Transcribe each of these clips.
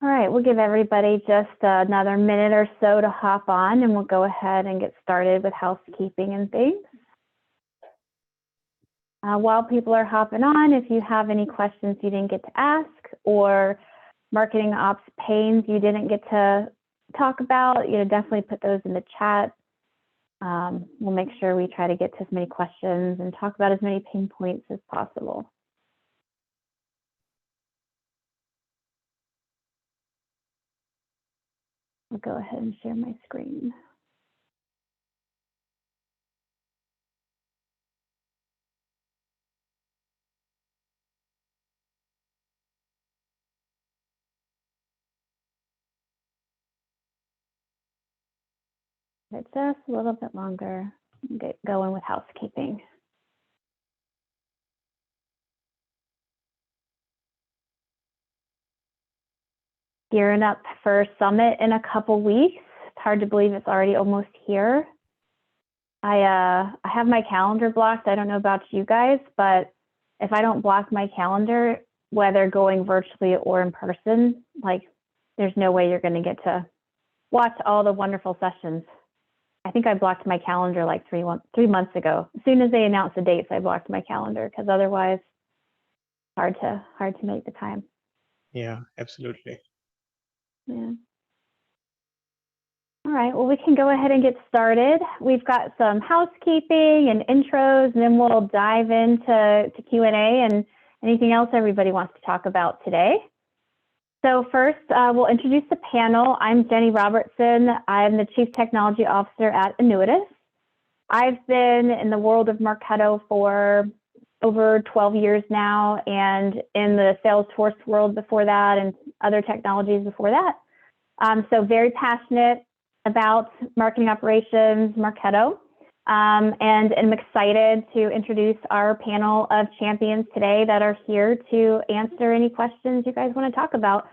All right, we'll give everybody just another minute or so to hop on, and we'll go ahead and get started with housekeeping and things. While people are hopping on, if you have any questions you didn't get to ask or marketing ops pains you didn't get to talk about, definitely put those in the chat. We'll make sure we try to get to as many questions and talk about as many pain points as possible. I'll go ahead and share my screen. It's just a little bit longer. Get going with housekeeping. Gearing up for Summit in a couple weeks. It's hard to believe it's already almost here. I have my calendar blocked. I don't know about you guys, but if I don't block my calendar, whether going virtually or in person, like there's no way you're going to get to watch all the wonderful sessions. I think I blocked my calendar like 3 months ago. As soon as they announced the dates, I blocked my calendar because otherwise, hard to make the time. Yeah, absolutely. Yeah. All right, well, we can go ahead and get started. We've got some housekeeping and intros, and then we'll dive into Q&A and anything else everybody wants to talk about today. So first, we'll introduce the panel. I'm Jenny Robertson. I'm the Chief Technology Officer at Annuitas. I've been in the world of Marketo for over 12 years now, and in the Salesforce world before that and other technologies before that. So very passionate about marketing operations, Marketo, and I'm excited to introduce our panel of champions today that are here to answer any questions you guys want to talk about.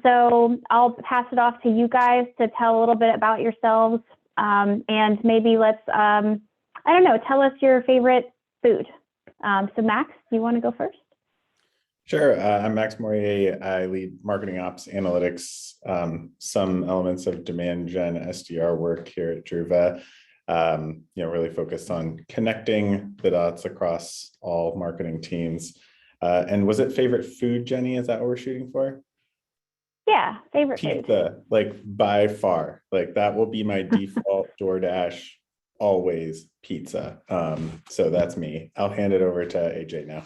So I'll pass it off to you guys to tell a little bit about yourselves, and maybe let's, I don't know, tell us your favorite food. So Max, do you want to go first? Sure. I'm Max Maurier. I lead marketing ops analytics, some elements of demand gen SDR work here at Druva. Really focused on connecting the dots across all marketing teams. And was it favorite food, Jenny? Is that what we're shooting for? Yeah, favorite Pizza, food. like by far. Like that will be my default DoorDash, always pizza. So that's me. I'll hand it over to Ajay now.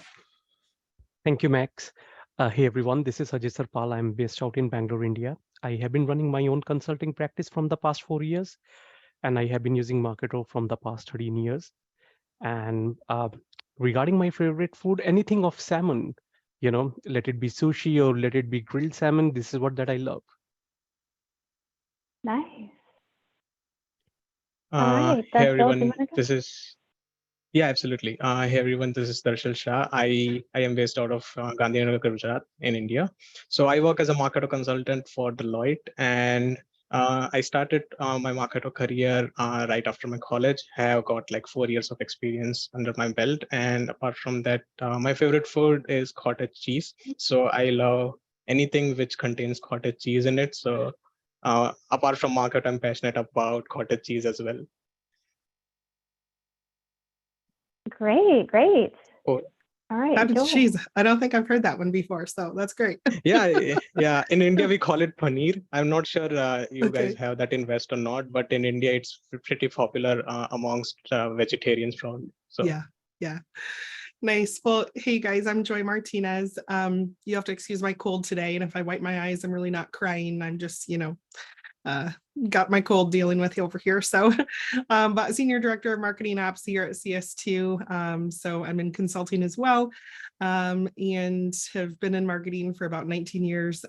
Thank you, Max. Hey, everyone. This is Ajay Sarpal. I'm based out in Bangalore, India. I have been running my own consulting practice from the past 4 years, and I have been using Marketo from the past 13 years. And regarding my favorite food, anything of salmon, let it be sushi or let it be grilled salmon, this is what that I love. Nice. All right, Hey, Darshil, everyone. This is Yeah, absolutely. Hey everyone, this is Darshil Shah. I am based out of Gandhinagar, Gujarat in India. So I work as a Marketo consultant for Deloitte, and I started my Marketo career right after my college. Have got like 4 years of experience under my belt, and apart from that, my favorite food is cottage cheese. So I love anything which contains cottage cheese in it. So apart from Marketo, I'm passionate about cottage cheese as well. Great, great. Oh. All right. Cottage cheese. I don't think I've heard that one before, so that's great. Yeah. In India, we call it paneer. I'm not sure you guys have that in West or not, but in India, it's pretty popular amongst vegetarians probably. So Yeah. Nice. Well, hey guys, I'm Joy Martinez. You have to excuse my cold today, and if I wipe my eyes, I'm really not crying. I'm just, got my cold dealing with over here. So, but Senior Director of Marketing Ops here at CS2. So I'm in consulting as well, and have been in marketing for about 19 years.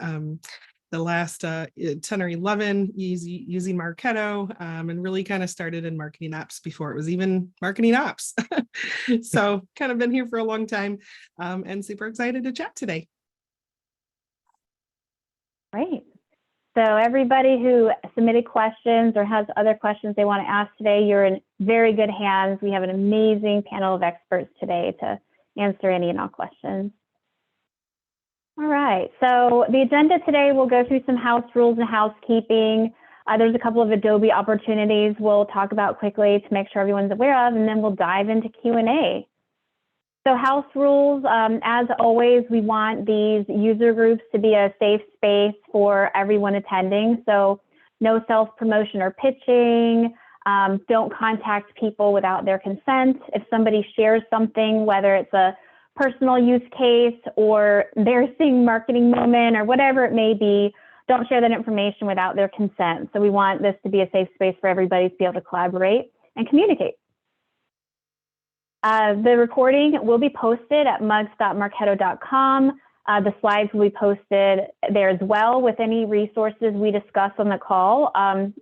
The last 10 or 11 using Marketo, and really kind of started in marketing ops before it was even marketing ops. So kind of been here for a long time, and super excited to chat today. Great. So everybody who submitted questions or has other questions they want to ask today, you're in very good hands. We have an amazing panel of experts today to answer any and all questions. All right, so the agenda today, we'll go through some house rules and housekeeping. There's a couple of Adobe opportunities we'll talk about quickly to make sure everyone's aware of, and then we'll dive into Q&A. So house rules, as always, we want these user groups to be a safe space for everyone attending. So no self-promotion or pitching. Don't contact people without their consent. If somebody shares something, whether it's a personal use case or embarrassing marketing moment or whatever it may be, don't share that information without their consent. So we want this to be a safe space for everybody to be able to collaborate and communicate. The recording will be posted at mugs.marketo.com. The slides will be posted there as well with any resources we discuss on the call.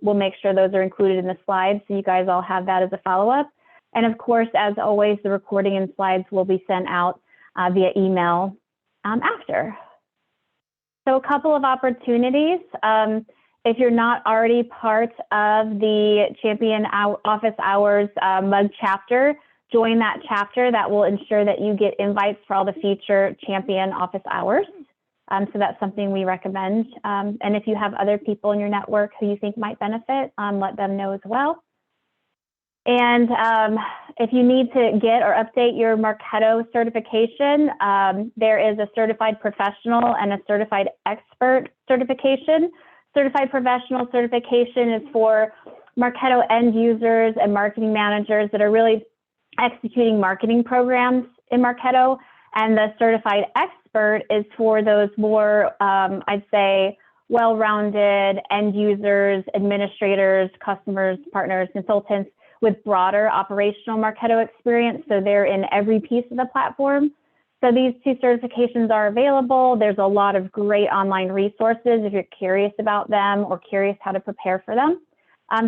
We'll make sure those are included in the slides so you guys all have that as a follow-up. And of course, as always, the recording and slides will be sent out via email after. So a couple of opportunities. If you're not already part of the Champion Office Hours Mug chapter, join that chapter. That will ensure that you get invites for all the future Champion Office Hours. So that's something we recommend. And if you have other people in your network who you think might benefit, let them know as well. And if you need to get or update your Marketo certification, there is a certified professional and a certified expert certification. Certified professional certification is for Marketo end users and marketing managers that are really executing marketing programs in Marketo. And the certified expert is for those more, I'd say, well-rounded end users, administrators, customers, partners, consultants with broader operational Marketo experience. So they're in every piece of the platform. So these two certifications are available. There's a lot of great online resources if you're curious about them or curious how to prepare for them.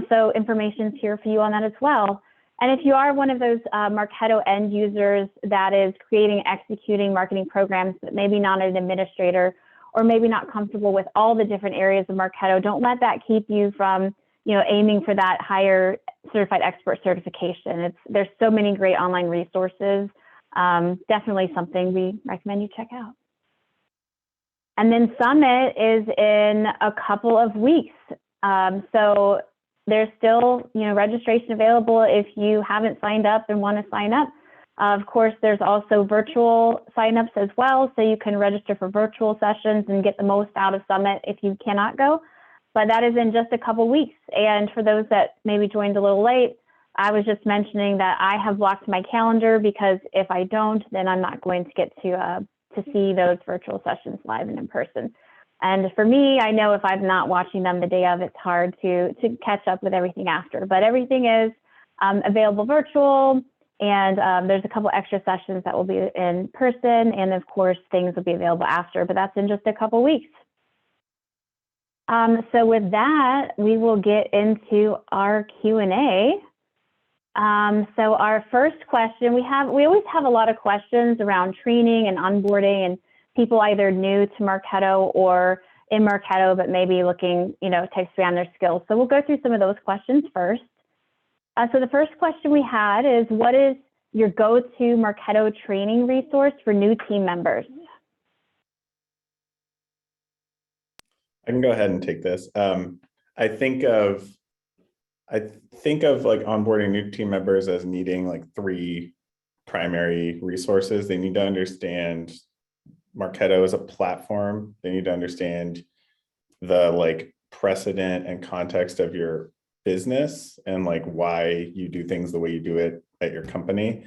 So information's here for you on that as well. And if you are one of those Marketo end users that is creating, executing marketing programs, but maybe not an administrator or maybe not comfortable with all the different areas of Marketo, don't let that keep you from aiming for that higher certified expert certification. There's so many great online resources. Definitely something we recommend you check out. And then Summit is in a couple of weeks. So there's still registration available if you haven't signed up and want to sign up. Of course, there's also virtual signups as well. So you can register for virtual sessions and get the most out of Summit if you cannot go. But that is in just a couple weeks. And for those that maybe joined a little late, I was just mentioning that I have blocked my calendar because if I don't, then I'm not going to get to see those virtual sessions live and in person. And for me, I know if I'm not watching them the day of, it's hard to catch up with everything after. But everything is available virtual, and there's a couple extra sessions that will be in person, and of course, things will be available after. But that's in just a couple weeks. So with that, we will get into our Q&A. So our first question, we always have a lot of questions around training and onboarding and people either new to Marketo or in Marketo, but maybe looking, to expand their skills. So we'll go through some of those questions first. So the first question we had is, what is your go-to Marketo training resource for new team members? I can go ahead and take this. I think of like onboarding new team members as needing like 3 primary resources. They need to understand Marketo as a platform. They need to understand the like precedent and context of your business and like why you do things the way you do it at your company.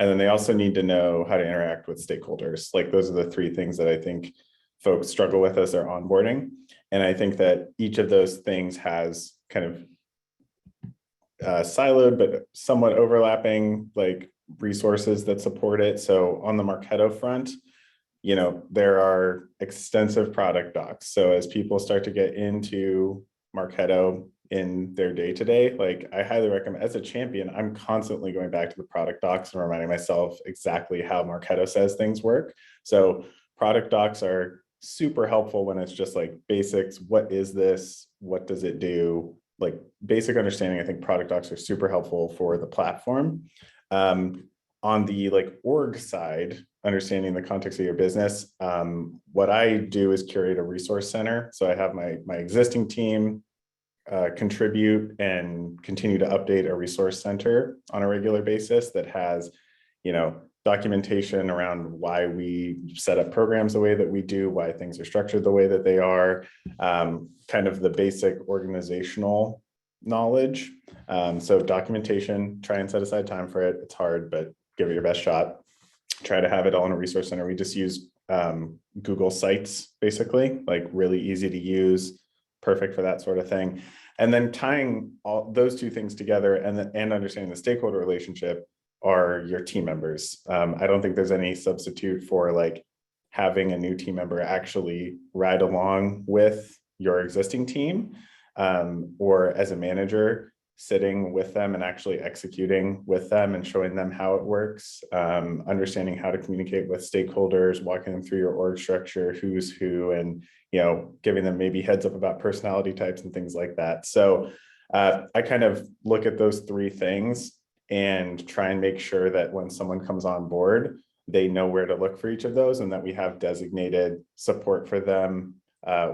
And then they also need to know how to interact with stakeholders. Like those are the 3 things that I think folks struggle with as they're onboarding. And I think that each of those things has kind of siloed but somewhat overlapping like resources that support it. So on the Marketo front, there are extensive product docs. So as people start to get into Marketo in their day-to-day, like I highly recommend, as a champion, I'm constantly going back to the product docs and reminding myself exactly how Marketo says things work. So product docs are super helpful when it's just like basics. What is this? What does it do? Like basic understanding. I think product docs are super helpful for the platform. on the like org side, understanding the context of your business, what I do is curate a resource center. So I have my existing team contribute and continue to update a resource center on a regular basis that has, documentation around why we set up programs the way that we do, why things are structured the way that they are, kind of the basic organizational knowledge. So documentation, try and set aside time for it. It's hard, but give it your best shot. Try to have it all in a resource center. We just use Google Sites, basically, like really easy to use, perfect for that sort of thing. And then tying all those two things together and understanding the stakeholder relationship are your team members. I don't think there's any substitute for like having a new team member actually ride along with your existing team, or as a manager, sitting with them and actually executing with them and showing them how it works, understanding how to communicate with stakeholders, walking them through your org structure, who's who, and giving them maybe heads up about personality types and things like that. So I kind of look at those three things and try and make sure that when someone comes on board, they know where to look for each of those and that we have designated support for them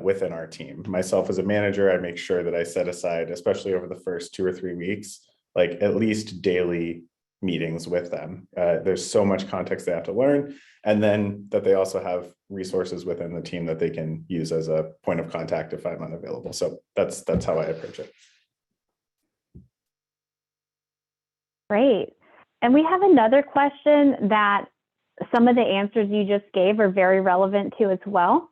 within our team. Myself as a manager, I make sure that I set aside, especially over the first 2 or 3 weeks, like at least daily meetings with them. There's so much context they have to learn, and then that they also have resources within the team that they can use as a point of contact if I'm unavailable. So that's how I approach it. Great. And we have another question that some of the answers you just gave are very relevant to as well.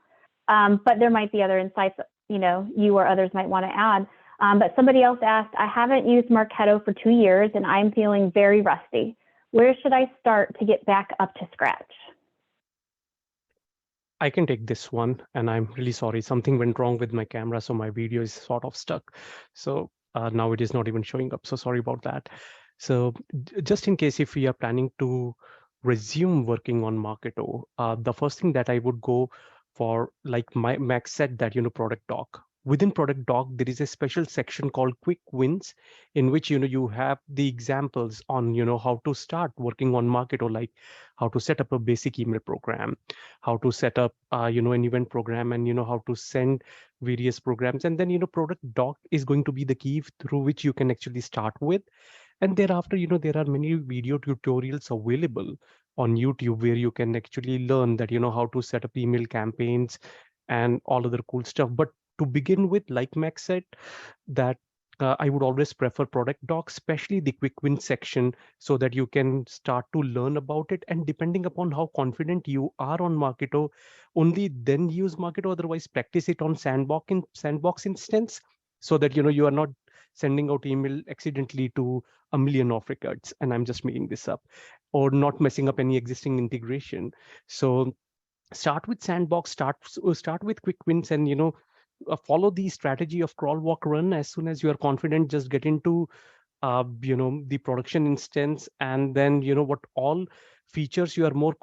But there might be other insights, you or others might want to add. But somebody else asked, I haven't used Marketo for 2 years and I'm feeling very rusty. Where should I start to get back up to scratch? I can take this one, and I'm really sorry. Something went wrong with my camera, so my video is sort of stuck. So now it is not even showing up. So sorry about that. So just in case if we are planning to resume working on Marketo, the first thing that I would go for, like Max said, that product doc. Within product doc, there is a special section called quick wins, in which you have the examples on how to start working on Marketo, like how to set up a basic email program, how to set up an event program, and how to send various programs. And then product doc is going to be the key through which you can actually start with. And thereafter, there are many video tutorials available on YouTube where you can actually learn that, how to set up email campaigns and all other cool stuff. But to begin with, like Max said, that I would always prefer product docs, especially the quick win section, so that you can start to learn about it. And depending upon how confident you are on Marketo, only then use Marketo. Otherwise, practice it on sandbox instance, so that you are not sending out email accidentally to a million off records, and I'm just making this up, or not messing up any existing integration. So start with sandbox, start with quick wins, and follow the strategy of crawl, walk, run. As soon as you are confident, just get into the production instance, and then what all features you are more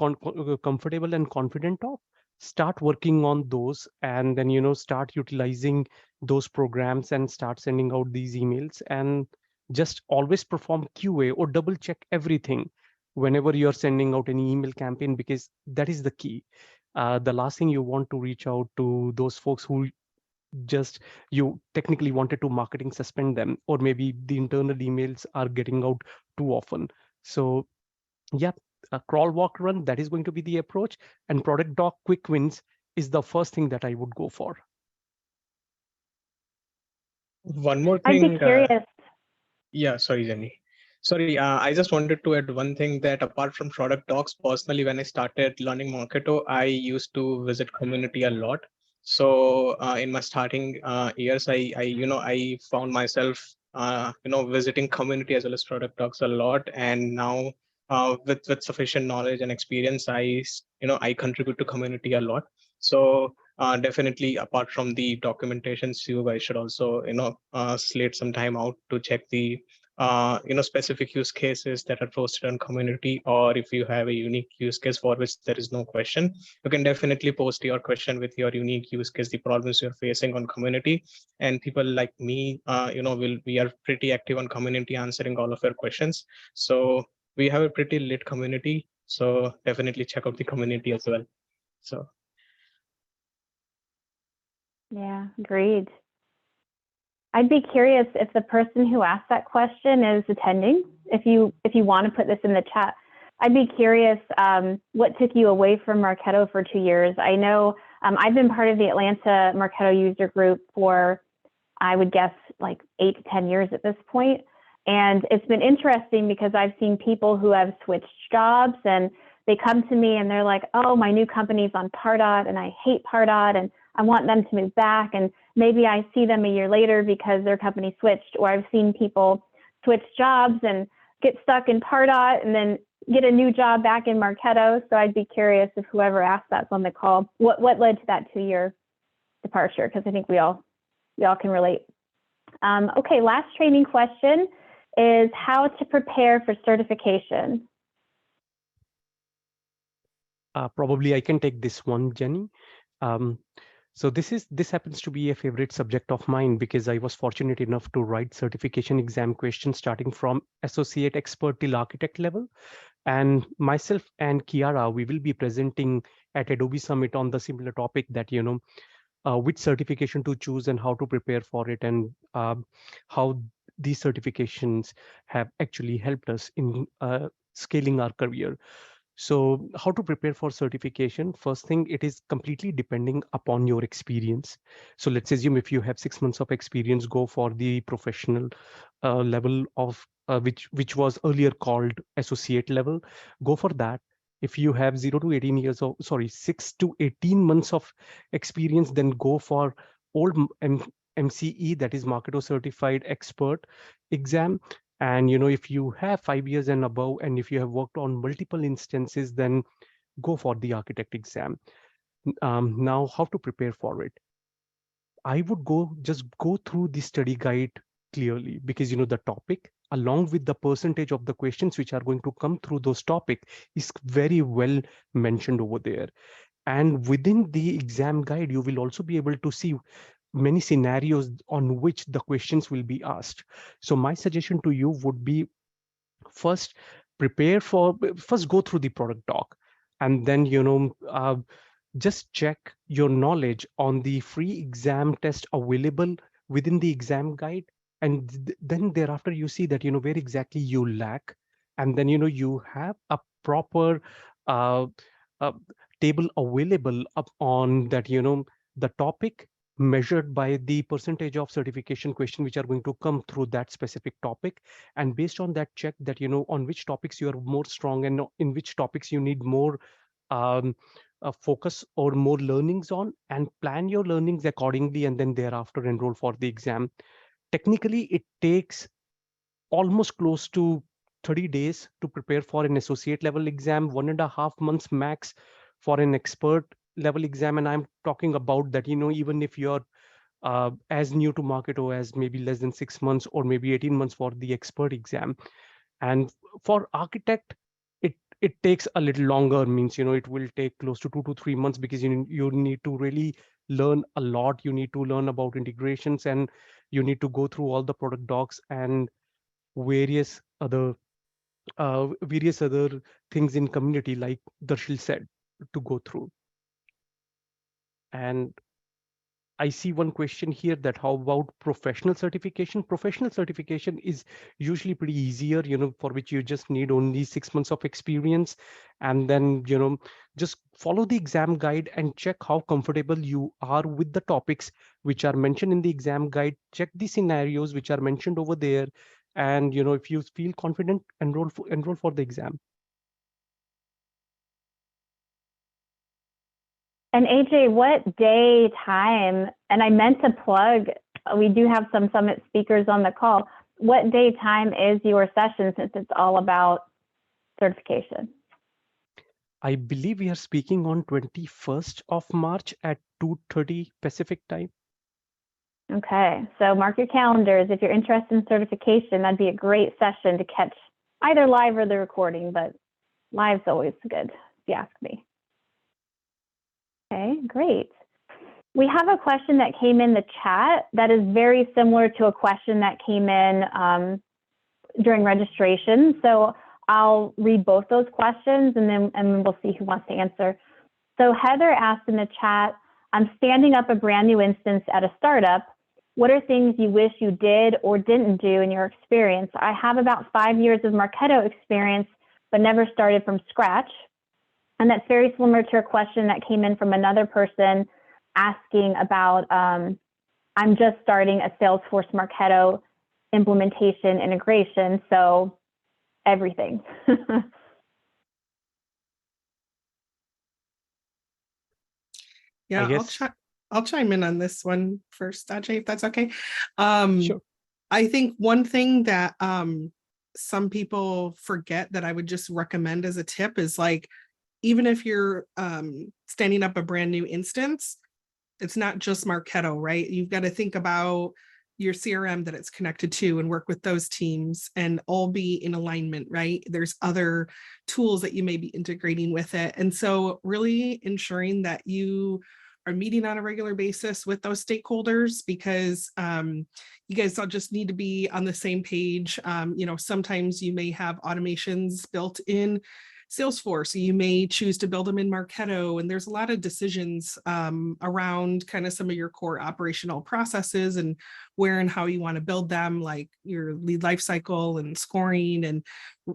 comfortable and confident of, start working on those, and then start utilizing those programs and start sending out these emails. And just always perform QA or double check everything whenever you're sending out any email campaign, because that is the key. The last thing you want to reach out to those folks who just you technically wanted to marketing suspend them, or maybe the internal emails are getting out too often. So yeah, a crawl, walk, run, that is going to be the approach. And product doc quick wins is the first thing that I would go for. One more I'd thing. be curious. Yeah, sorry, Jenny. Sorry, I just wanted to add one thing, that apart from product docs, personally, when I started learning Marketo, I used to visit community a lot. So in my starting years, I found myself, visiting community as well as product docs a lot. And now with sufficient knowledge and experience, I contribute to community a lot. So definitely, apart from the documentations, you guys should also, slate some time out to check the specific use cases that are posted on community, or if you have a unique use case for which there is no question, you can definitely post your question with your unique use case, the problems you're facing on community. And people like me, we are pretty active on community answering all of your questions. So we have a pretty lit community. So definitely check out the community as well. So Yeah, agreed. I'd be curious if the person who asked that question is attending. If you want to put this in the chat, I'd be curious what took you away from Marketo for 2 years. I know I've been part of the Atlanta Marketo user group for, I would guess, like 8 to 10 years at this point. And it's been interesting because I've seen people who have switched jobs and they come to me and they're like, oh, my new company's on Pardot and I hate Pardot and I want them to move back. And maybe I see them a year later because their company switched, or I've seen people switch jobs and get stuck in Pardot and then get a new job back in Marketo. So I'd be curious if whoever asked that's on the call, what led to that 2-year departure? Because I think we all can relate. Okay, last training question is how to prepare for certification. Probably I can take this one, Jenny. So this happens to be a favorite subject of mine because I was fortunate enough to write certification exam questions starting from associate expert till architect level. And myself and Kiara, we will be presenting at Adobe Summit on the similar topic that, which certification to choose and how to prepare for it, and how these certifications have actually helped us in scaling our career. So how to prepare for certification? First thing, it is completely depending upon your experience. So let's assume if you have 6 months of experience, go for the professional level of which was earlier called associate level. Go for that. If you have 0 to 18 years of, 6 to 18 months of experience, then go for old MCE, that is Marketo Certified Expert exam. And if you have 5 years and above, and if you have worked on multiple instances, then go for the architect exam. Now, how to prepare for it? I would just go through the study guide clearly, because the topic along with the percentage of the questions which are going to come through those topic is very well mentioned over there. And within the exam guide, you will also be able to see many scenarios on which the questions will be asked. So my suggestion to you would be, first go through the product doc, and then just check your knowledge on the free exam test available within the exam guide, and then thereafter you see that where exactly you lack, and then you have a proper table available up on that the topic measured by the percentage of certification question which are going to come through that specific topic. And based on that, check that on which topics you are more strong and in which topics you need more focus or more learnings on, and plan your learnings accordingly, and then thereafter enroll for the exam. Technically, it takes almost close to 30 days to prepare for an associate level exam, 1.5 months max for an expert level exam. And I'm talking about that, even if you're as new to Marketo as maybe less than 6 months or maybe 18 months for the expert exam. And for architect, it takes a little longer, means it will take close to 2 to 3 months, because you need to really learn a lot. You need to learn about integrations, and you need to go through all the product docs and various other things in community, like Darshil said, to go through. And I see one question here, that how about professional certification? Professional certification is usually pretty easier, for which you just need only 6 months of experience. And then, just follow the exam guide and check how comfortable you are with the topics which are mentioned in the exam guide. Check the scenarios which are mentioned over there. And, if you feel confident, enroll for the exam. And Ajay, what day, time, and I meant to plug, we do have some summit speakers on the call. What day, time is your session, since it's all about certification? I believe we are speaking on 21st of March at 2:30 Pacific time. Okay, so mark your calendars. If you're interested in certification, that'd be a great session to catch, either live or the recording, but live's always good, if you ask me. Okay, great. We have a question that came in the chat that is very similar to a question that came in during registration. So I'll read both those questions and then we'll see who wants to answer. So Heather asked in the chat, I'm standing up a brand new instance at a startup. What are things you wish you did or didn't do in your experience? I have about 5 years of Marketo experience, but never started from scratch. And that's very similar to a question that came in from another person asking about, I'm just starting a Salesforce Marketo implementation integration, so everything. Yeah, I'll chime in on this one first, Ajay, if that's okay. Sure. I think one thing that some people forget that I would just recommend as a tip is like, even if you're standing up a brand new instance, it's not just Marketo, right? You've got to think about your CRM that it's connected to and work with those teams and all be in alignment, right? There's other tools that you may be integrating with it. And so really ensuring that you are meeting on a regular basis with those stakeholders, because you guys all just need to be on the same page. You know, sometimes you may have automations built in Salesforce, you may choose to build them in Marketo, and there's a lot of decisions around kind of some of your core operational processes and where and how you want to build them, like your lead lifecycle and scoring and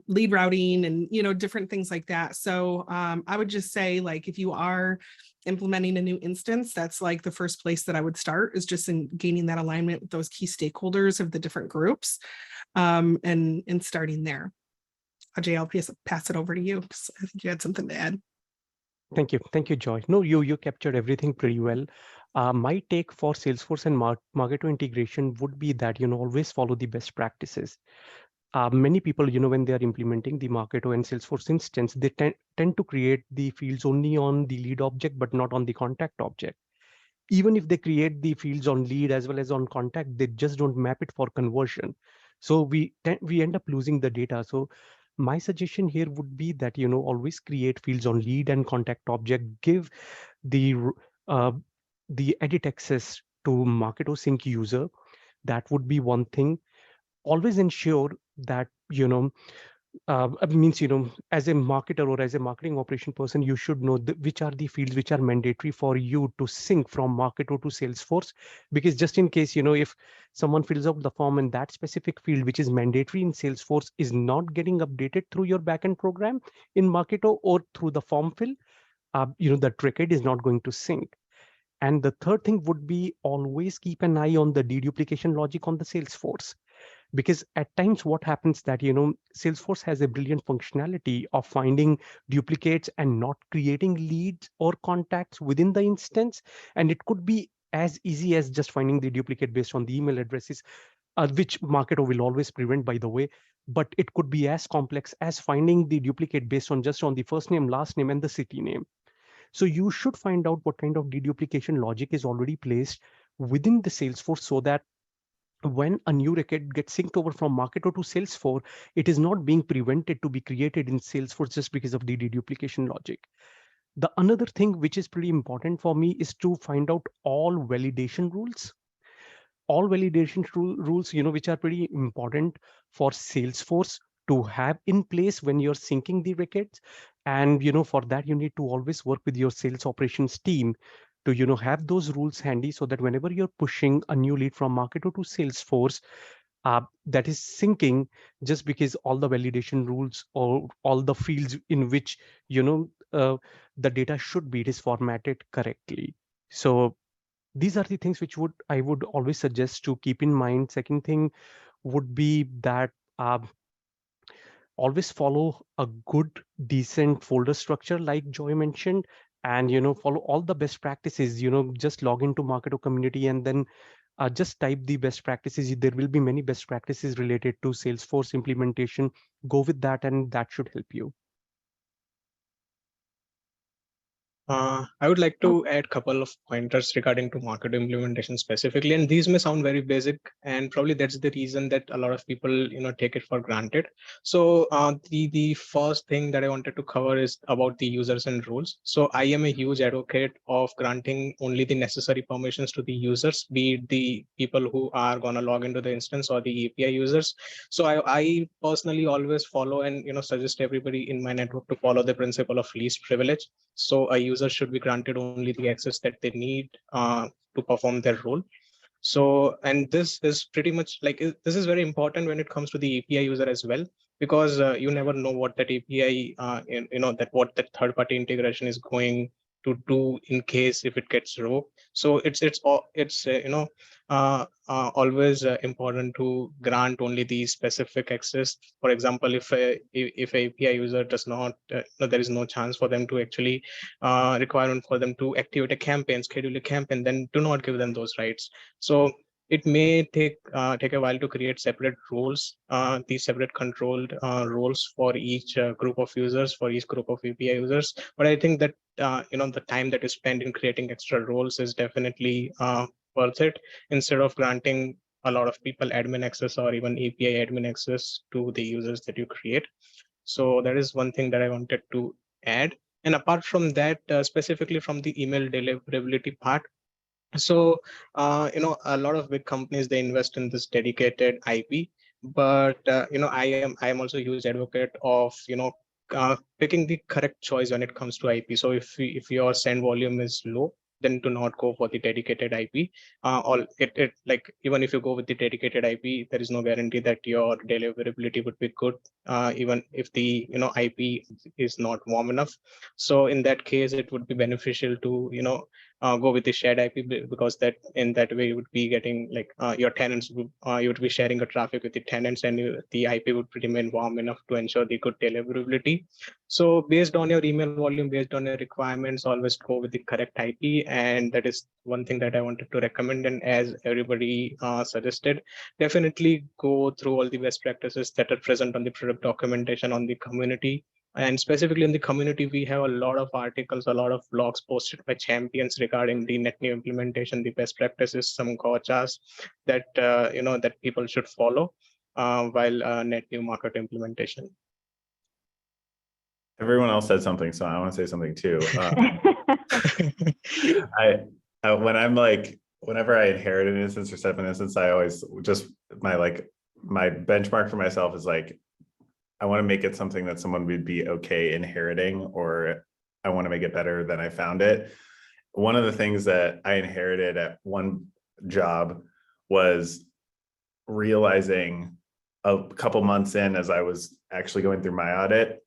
lead routing and, you know, different things like that. So I would just say, like, if you are implementing a new instance, that's like the first place that I would start, is just in gaining that alignment with those key stakeholders of the different groups, and starting there. Ajay, I'll pass it over to you, because I think you had something to add. Thank you, Joy. No, you captured everything pretty well. My take for Salesforce and Marketo integration would be that, you know, always follow the best practices. Many people, you know, when they are implementing the Marketo and Salesforce instance, they tend to create the fields only on the lead object, but not on the contact object. Even if they create the fields on lead as well as on contact, they just don't map it for conversion. So we end up losing the data. So my suggestion here would be that, you know, always create fields on lead and contact object, give the edit access to Marketo sync user. That would be one thing. Always ensure that, you know, means, you know, as a marketer or as a marketing operation person, you should know which are the fields which are mandatory for you to sync from Marketo to Salesforce. Because just in case, you know, if someone fills out the form and that specific field which is mandatory in Salesforce is not getting updated through your backend program in Marketo or through the form fill, you know, the record is not going to sync. And the third thing would be always keep an eye on the deduplication logic on the Salesforce. Because at times what happens that, you know, Salesforce has a brilliant functionality of finding duplicates and not creating leads or contacts within the instance. And it could be as easy as just finding the duplicate based on the email addresses, which Marketo will always prevent, by the way. But it could be as complex as finding the duplicate based on just on the first name, last name, and the city name. So you should find out what kind of deduplication logic is already placed within the Salesforce, so that when a new record gets synced over from Marketo to Salesforce, it is not being prevented to be created in Salesforce just because of the deduplication logic. The another thing which is pretty important for me is to find out all validation rules. All validation rules, you know, which are pretty important for Salesforce to have in place when you're syncing the records. And, you know, for that, you need to always work with your sales operations team to, you know, have those rules handy, so that whenever you're pushing a new lead from Marketo to Salesforce, that is syncing, just because all the validation rules or all the fields in which, you know, the data should be, it is formatted correctly. So these are the things which I would always suggest to keep in mind. Second thing would be that always follow a good, decent folder structure, like Joy mentioned, and, you know, follow all the best practices. You know, just log into Marketo community and then just type the best practices. There will be many best practices related to Salesforce implementation. Go with that, and that should help you. I would like to add a couple of pointers regarding to Marketo implementation specifically, and these may sound very basic, and probably that's the reason that a lot of people, take it for granted. So the first thing that I wanted to cover is about the users and roles. So I am a huge advocate of granting only the necessary permissions to the users, be it the people who are gonna log into the instance or the API users. So I personally always follow and suggest everybody in my network to follow the principle of least privilege. So a user should be granted only the access that they need to perform their role. So, and this is pretty much like, this is very important when it comes to the API user as well, because you never know what that API, that what that third party integration is going to do in case if it gets rogue. So always important to grant only the specific access. For example, if a API user does not, there is no chance for them to actually requirement for them to activate a campaign, schedule a campaign, then do not give them those rights. So it may take a while to create separate roles, these separate controlled roles for each group of users, for each group of API users. But I think that the time that is spent in creating extra roles is definitely worth it, instead of granting a lot of people admin access or even API admin access to the users that you create. So that is one thing that I wanted to add. And apart from that, specifically from the email deliverability part, so a lot of big companies, they invest in this dedicated IP, but I am also a huge advocate of picking the correct choice when it comes to IP. So if your send volume is low, then do not go for the dedicated IP. It like, even if you go with the dedicated IP, there is no guarantee that your deliverability would be good, even if the IP is not warm enough. So in that case, it would be beneficial to go with the shared IP, because that in that way you would be getting like your tenants would, you would be sharing a traffic with the tenants, and the IP would remain warm enough to ensure the good deliverability. So based on your email volume, based on your requirements, always go with the correct IP, and that is one thing that I wanted to recommend. And as everybody suggested, definitely go through all the best practices that are present on the product documentation on the community. And specifically in the community, we have a lot of articles, a lot of blogs posted by champions regarding the net new implementation, the best practices, some gotchas that that people should follow while net new Marketo implementation. Everyone else said something, so I want to say something too. Whenever I inherit an instance or set up an instance, I always just my benchmark for myself is like, I want to make it something that someone would be okay inheriting, or I want to make it better than I found it. One of the things that I inherited at one job was realizing a couple months in, as I was actually going through my audit,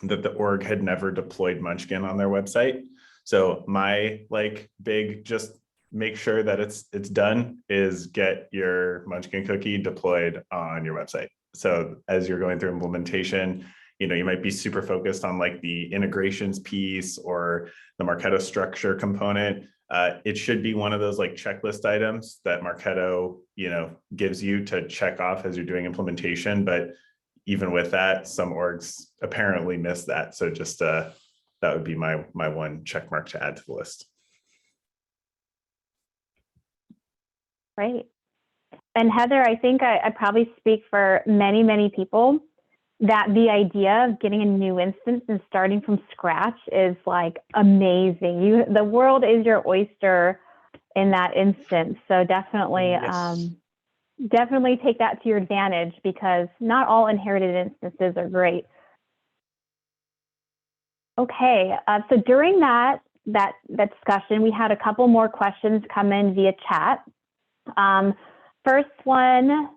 that the org had never deployed Munchkin on their website. So my big just make sure that it's done is get your Munchkin cookie deployed on your website. So as you're going through implementation, you might be super focused on the integrations piece or the Marketo structure component. It should be one of those checklist items that Marketo, gives you to check off as you're doing implementation. But even with that, some orgs apparently miss that. So just that would be my one check mark to add to the list. Right. And Heather, I think I probably speak for many, many people that the idea of getting a new instance and starting from scratch is amazing. The world is your oyster in that instance. So definitely, Yes. Definitely take that to your advantage, because not all inherited instances are great. Okay, so during that discussion, we had a couple more questions come in via chat. First one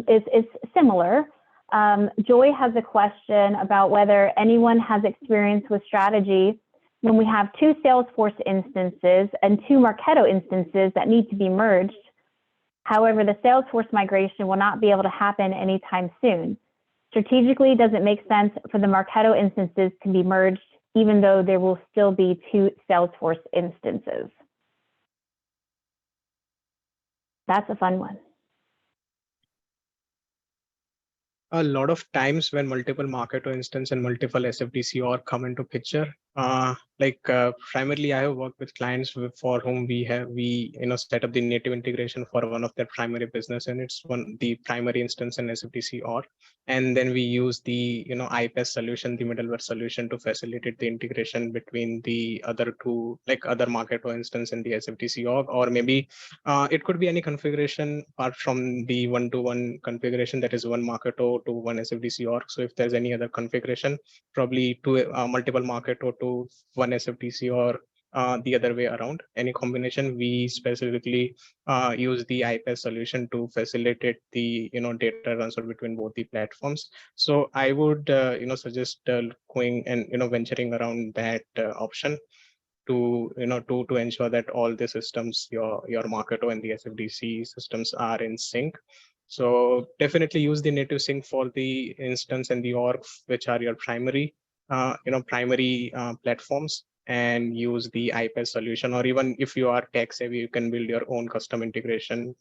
is similar. Joy has a question about whether anyone has experience with strategy when we have two Salesforce instances and two Marketo instances that need to be merged. However, the Salesforce migration will not be able to happen anytime soon. Strategically, does it make sense for the Marketo instances to be merged, even though there will still be two Salesforce instances? That's a fun one. A lot of times when multiple Marketo instance and multiple SFDC org come into picture, Primarily, I have worked with clients for whom we set up the native integration for one of their primary business units, the primary instance in SFTC org, and then we use the IPaaS solution, the middleware solution, to facilitate the integration between the other two, like other Marketo instance in the SFTC org, or maybe it could be any configuration apart from the one-to-one configuration, that is one Marketo to one SFTC org. So if there's any other configuration, probably to multiple Marketo to one SFTC, or the other way around, any combination, we specifically use the IPaaS solution to facilitate the data transfer between both the platforms. So I would suggest going and venturing around that option to to ensure that all the systems, your Marketo and the SFDC systems, are in sync. So definitely use the native sync for the instance and the org, which are your primary platforms, and use the IPaaS solution. Or even if you are tech savvy, you can build your own custom integration,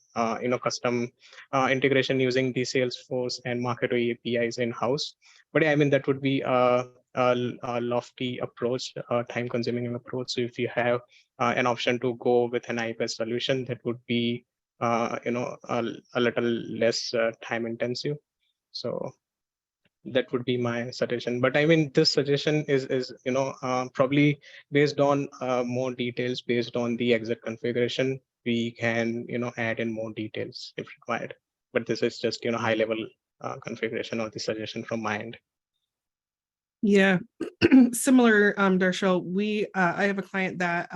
integration using the Salesforce and Marketo APIs in house. But yeah, I mean, that would be a lofty approach, a time-consuming approach. So if you have an option to go with an IPaaS solution, that would be a little less time-intensive. So that would be my suggestion. But I mean, this suggestion is probably based on more details, based on the exact configuration. We can add in more details if required. But this is just high-level configuration or the suggestion from my end. Yeah, similar, Darshil. I have a client that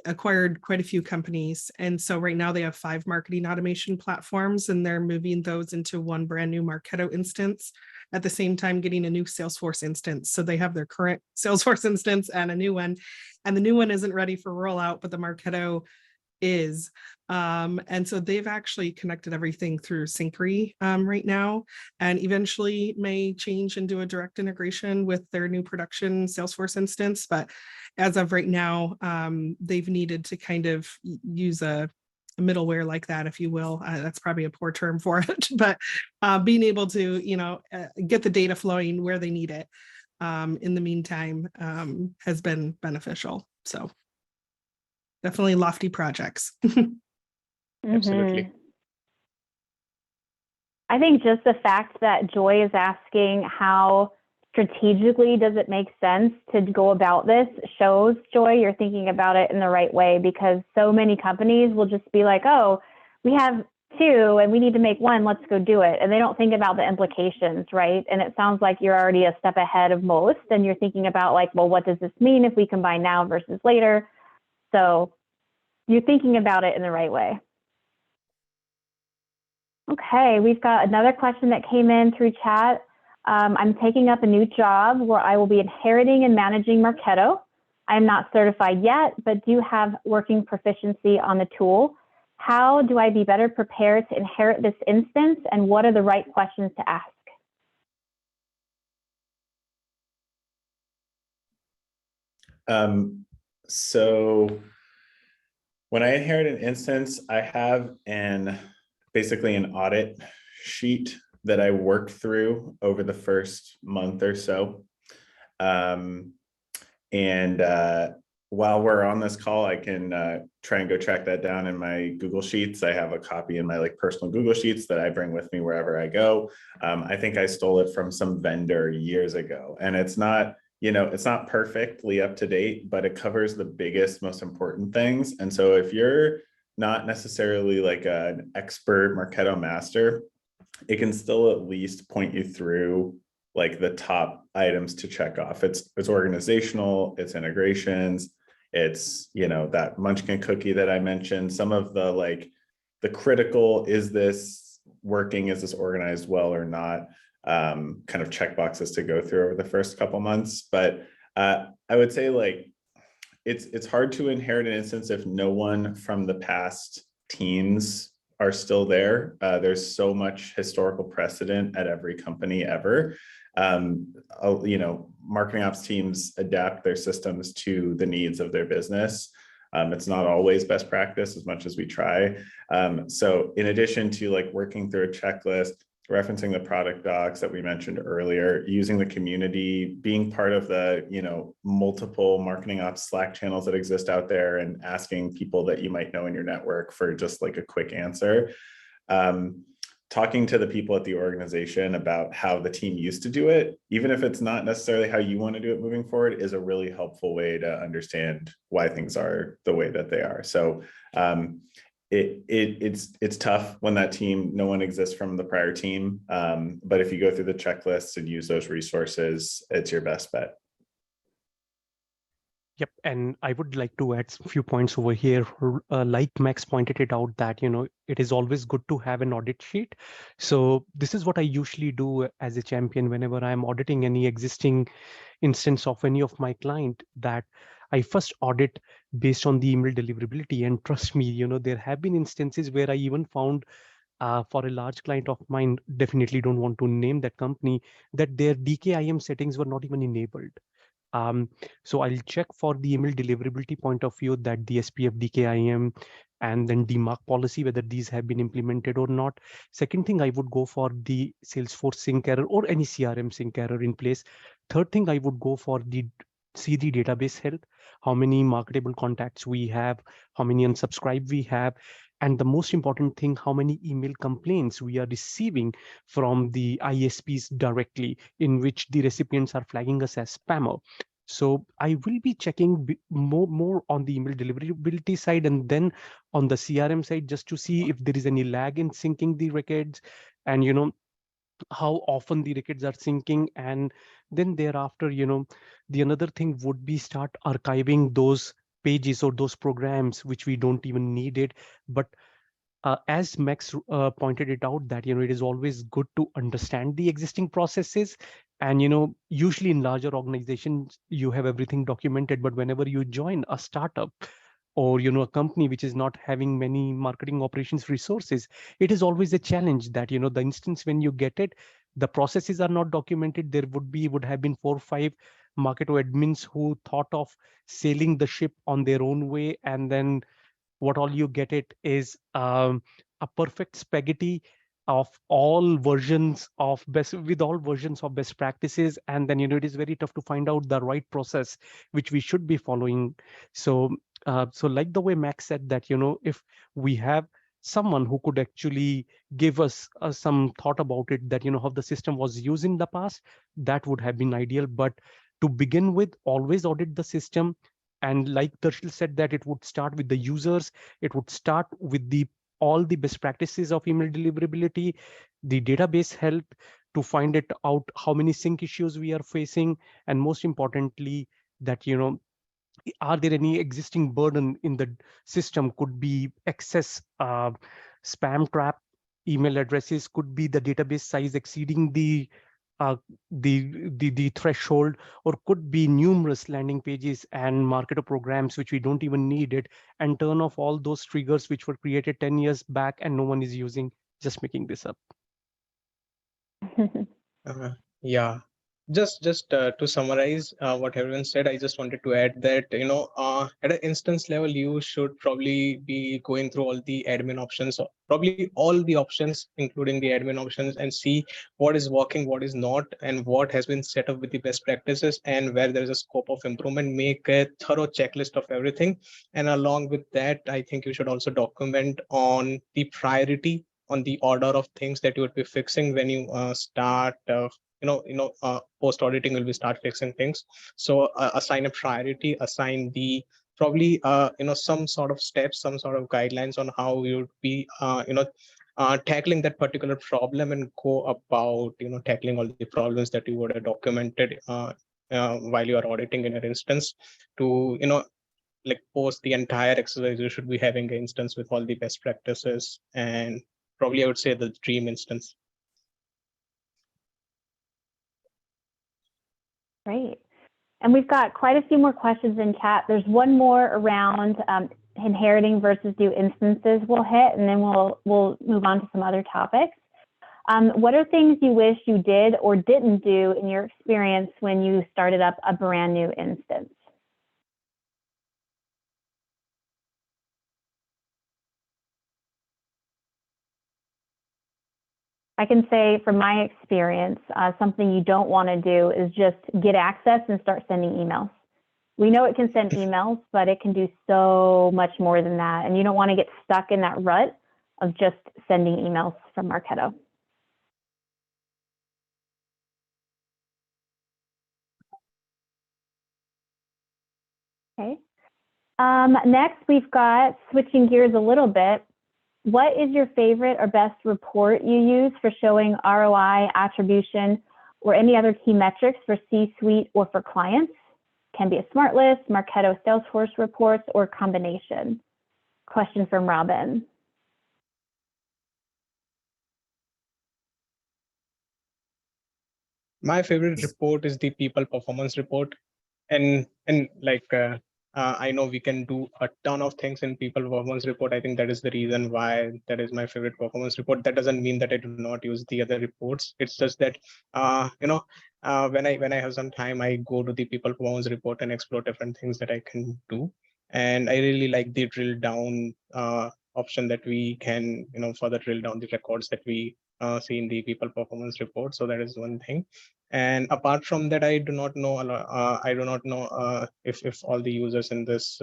acquired quite a few companies, and so right now they have 5 marketing automation platforms, and they're moving those into one brand new Marketo instance, at the same time getting a new Salesforce instance. So they have their current Salesforce instance and a new one, and the new one isn't ready for rollout, but the Marketo is. And so they've actually connected everything through Synchrony right now, and eventually may change and do a direct integration with their new production Salesforce instance. But as of right now, they've needed to kind of use a middleware like that, if you will. That's probably a poor term for it, but being able to get the data flowing where they need it in the meantime has been beneficial. So definitely lofty projects. Absolutely. I think just the fact that Joy is asking how strategically does it make sense to go about this shows, Joy, you're thinking about it in the right way, because so many companies will just be like, oh, we have 2 and we need to make 1, let's go do it. And they don't think about the implications, right? And it sounds like you're already a step ahead of most, and you're thinking about like, well, what does this mean if we combine now versus later? So you're thinking about it in the right way. Okay, we've got another question that came in through chat. I'm taking up a new job where I will be inheriting and managing Marketo. I am not certified yet, but do have working proficiency on the tool. How do I be better prepared to inherit this instance, and what are the right questions to ask? So when I inherit an instance, I have basically an audit sheet that I worked through over the first month or so. While we're on this call, I can try and go track that down in my Google Sheets. I have a copy in my personal Google Sheets that I bring with me wherever I go. I think I stole it from some vendor years ago, and it's not, it's not perfectly up to date, but it covers the biggest, most important things. And so if you're not necessarily like an expert Marketo master, it can still at least point you through like the top items to check off. It's organizational, it's integrations, it's that Munchkin cookie that I mentioned, some of the the critical, is this working, is this organized well or not, kind of checkboxes to go through over the first couple months. But I would say it's hard to inherit an instance if no one from the past teams are still there. There's so much historical precedent at every company ever. Marketing ops teams adapt their systems to the needs of their business. It's not always best practice as much as we try. So in addition to working through a checklist, referencing the product docs that we mentioned earlier, using the community, being part of the, multiple marketing ops Slack channels that exist out there, and asking people that you might know in your network for just like a quick answer. Talking to the people at the organization about how the team used to do it, even if it's not necessarily how you want to do it moving forward, is a really helpful way to understand why things are the way that they are. So it's tough when that team, no one exists from the prior team. But if you go through the checklists and use those resources, it's your best bet. Yep, and I would like to add a few points over here. Like Max pointed it out that, it is always good to have an audit sheet. So this is what I usually do as a champion whenever I'm auditing any existing instance of any of my client, that I first audit based on the email deliverability. And trust me, there have been instances where I even found for a large client of mine, definitely don't want to name that company, that their DKIM settings were not even enabled. So I'll check for the email deliverability point of view that the SPF, DKIM, and then DMARC policy, whether these have been implemented or not. Second thing, I would go for the Salesforce sync error or any CRM sync error in place. Third thing, I would go for the database health, how many marketable contacts we have, how many unsubscribed we have, and the most important thing, how many email complaints we are receiving from the ISPs directly, in which the recipients are flagging us as spammer. So I will be checking more on the email deliverability side, and then on the CRM side, just to see if there is any lag in syncing the records, and how often the records are syncing. And then thereafter, the another thing would be start archiving those pages or those programs which we don't even need it. But as Max pointed it out, that it is always good to understand the existing processes. And usually in larger organizations you have everything documented, but whenever you join a startup or a company which is not having many marketing operations resources, it is always a challenge that the instance when you get it, the processes are not documented. There would have been 4 or 5 Marketo admins who thought of sailing the ship on their own way, and then what all you get it is a perfect spaghetti of all versions of best practices. And then it is very tough to find out the right process which we should be following. So so like the way Max said that if we have someone who could actually give us some thought about it, that how the system was used in the past, that would have been ideal. But to begin with, always audit the system. And like Darshil said, that it would start with the users, it would start with all the best practices of email deliverability, the database health, to find it out how many sync issues we are facing, and most importantly, that are there any existing burden in the system? Could be excess spam trap email addresses, could be the database size exceeding the threshold, or could be numerous landing pages and Marketo programs which we don't even need it, and turn off all those triggers which were created 10 years back and no one is using. Just making this up. Yeah, just to summarize what everyone said, I just wanted to add that at an instance level, you should probably be going through all the admin options, or probably all the options, including the admin options, and see what is working, what is not, and what has been set up with the best practices, and where there is a scope of improvement. Make a thorough checklist of everything, and along with that, I think you should also document on the priority, on the order of things that you would be fixing when you start post auditing will be start fixing things. So assign a priority, assign the probably some sort of steps, some sort of guidelines on how you would be tackling that particular problem, and go about tackling all the problems that you would have documented while you are auditing in your instance. To like post the entire exercise, you should be having an instance with all the best practices, and probably I would say the dream instance. Great. And we've got quite a few more questions in chat. There's one more around inheriting versus new instances we'll hit, and then we'll move on to some other topics. What are things you wish you did or didn't do in your experience when you started up a brand new instance? I can say from my experience, something you don't want to do is just get access and start sending emails. We know it can send emails, but it can do so much more than that. And you don't want to get stuck in that rut of just sending emails from Marketo. Okay. Next, we've got, switching gears a little bit, what is your favorite or best report you use for showing ROI, attribution, or any other key metrics for C-suite or for clients? Can be a smart list, Marketo Salesforce reports, or combination. Question from Robin. My favorite report is the people performance report. And like, I know we can do a ton of things in people performance report. I think that is the reason why that is my favorite performance report. That doesn't mean that I do not use the other reports. It's just that, when I have some time, I go to the people performance report and explore different things that I can do. And I really like the drill down option that we can, further drill down the records that we see in the people performance report. So that is one thing. And apart from that, I do not know if all the users in this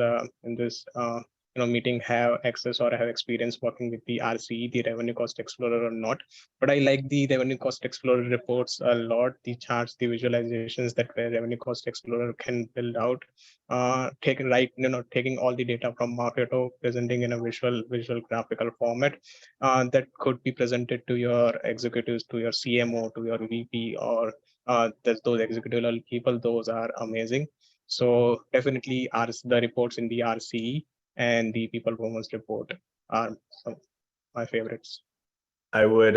meeting have access or have experience working with the RCE, the Revenue Cost Explorer, or not. But I like the Revenue Cost Explorer reports a lot. The charts, the visualizations that Revenue Cost Explorer can build out, taking all the data from Marketo, presenting in a visual graphical format that could be presented to your executives, to your CMO, to your VP, or those executive level people. Those are amazing. So definitely the reports in the RCE and the people performance report are some of my favorites. I would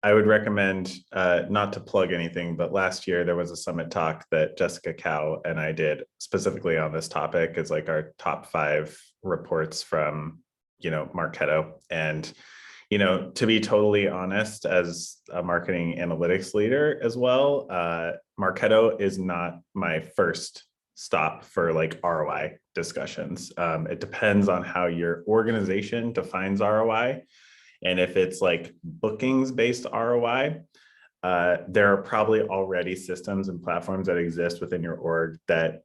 recommend, not to plug anything, but last year there was a summit talk that Jessica Cow and I did specifically on this topic. It's like our top 5 reports from, Marketo. And, to be totally honest, as a marketing analytics leader as well, Marketo is not my first stop for like ROI discussions. It depends on how your organization defines ROI. And if it's like bookings based ROI, there are probably already systems and platforms that exist within your org that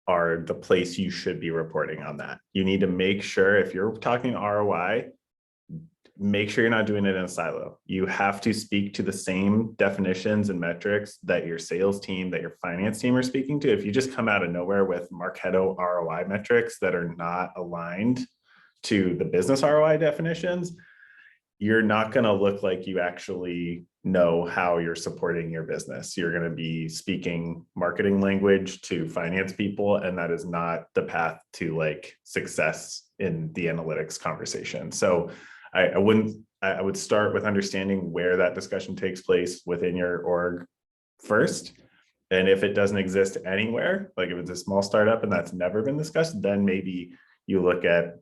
are the place you should be reporting on that. You need to make sure, if you're talking ROI, make sure you're not doing it in a silo. You have to speak to the same definitions and metrics that your sales team, that your finance team are speaking to. If you just come out of nowhere with Marketo ROI metrics that are not aligned to the business ROI definitions, you're not going to look like you actually know how you're supporting your business. You're going to be speaking marketing language to finance people, and that is not the path to like success in the analytics conversation. So I would start with understanding where that discussion takes place within your org first. And if it doesn't exist anywhere, like if it's a small startup and that's never been discussed, then maybe you look at